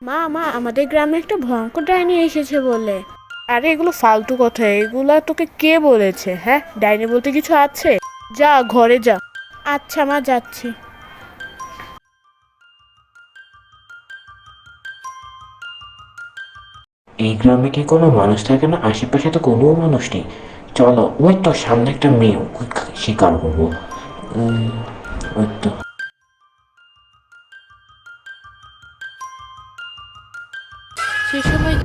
মা মা, আমাদের গ্রামে একটা ভয়ঙ্কর ডাইনি এসেছে বলে। আরে এগুলো ফালতু কথা, এগুলা তোকে কে বলেছে? হ্যাঁ, ডাইনি বলতে কিছু আছে? যা ঘরে যা। আচ্ছা মা, যাচ্ছি। এই গ্রামে কি কোনো মানুষ থাকে না? আশেপাশে তো কোনো মানুষ নেই। চলো, ওই তো সামনে একটা মেয়ে, ওকে শিকার করবো। উম, ওই তো। সে সময়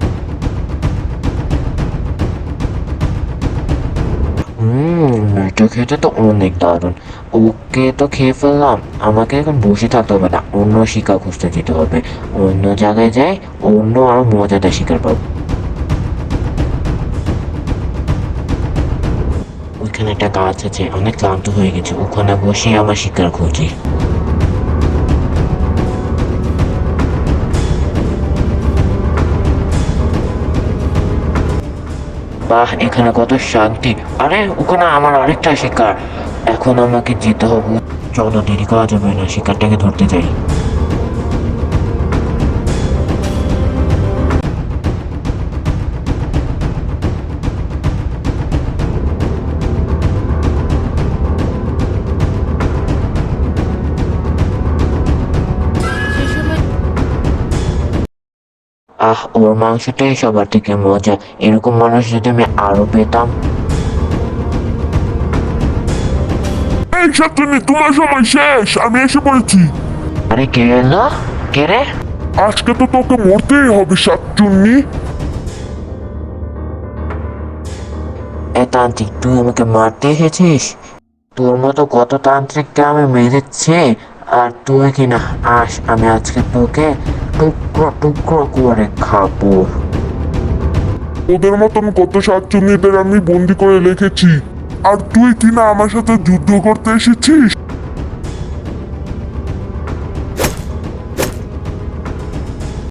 এটা খেতে তো অনেক দারুণ। ওকে তো খেয়ে ফেললাম, আমাকে এখন বসে থাকতে হবে না, অন্য শিকার খুঁজতে যেতে হবে। অন্য জায়গায় যাই, অন্য আরো মজাদার শিকার পাবো। ওইখানে একটা গাছ আছে, অনেক ক্লান্ত হয়ে গেছে, ওখানে বসে আমার শিকার খুঁজি। বাহ, এখানে কত শান্তি। আরে ওখানে আমার আরেকটা শিকার। এখন আমাকে যেতে হবে। চলো, দেরি করা যাবে না, শিকারটাকে ধরতে যাই। সে সময় ওর মাংসটাই সবার থেকে মজা। এরকম মানুষ যদি আমি আরো পেতাম। এই শাকচুন্নি, তোমার সময় শেষ, আমি এসে পড়েছি। আরে কে এলো? কে রে? আজকে তো তোকে মরতেই হবে শাকচুন্নি। তান্ত্রিক, তুই আমাকে মারতে এসেছিস? তোর মতো কত তান্ত্রিককে আমি মেরেছি, আর তুই কিনা? আমি আজকে তোকে টুকরো টুকরো করে খাবো। ওদের মতন কত শাকচুন্নিদের আমি বন্দি করে রেখেছি, আর তুই কিনা আমার সাথে যুদ্ধ করতে এসেছিস?